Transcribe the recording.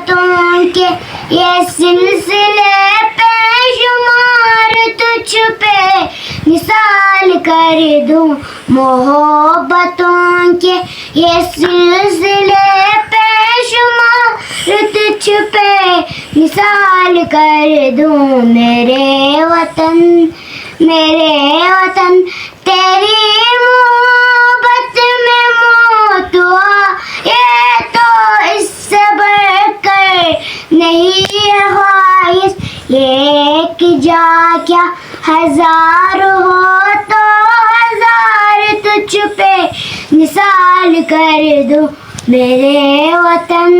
मोहब्बतों के ये सिलसिले बेशुमार तुझ पे मिसाल कर दूं। मोहब्बतों के ये सिलसिले बेशुमार तुझ पे मिसाल कर दूं। मेरे वतन तेरी मोहब्बत में मौत हुआ, ये तो इससे बढ़कर नहीं है ख्वाहिश। ये कि जा क्या हजार हो तो हजार तुझ पे मिसाल कर दूं। मेरे वतन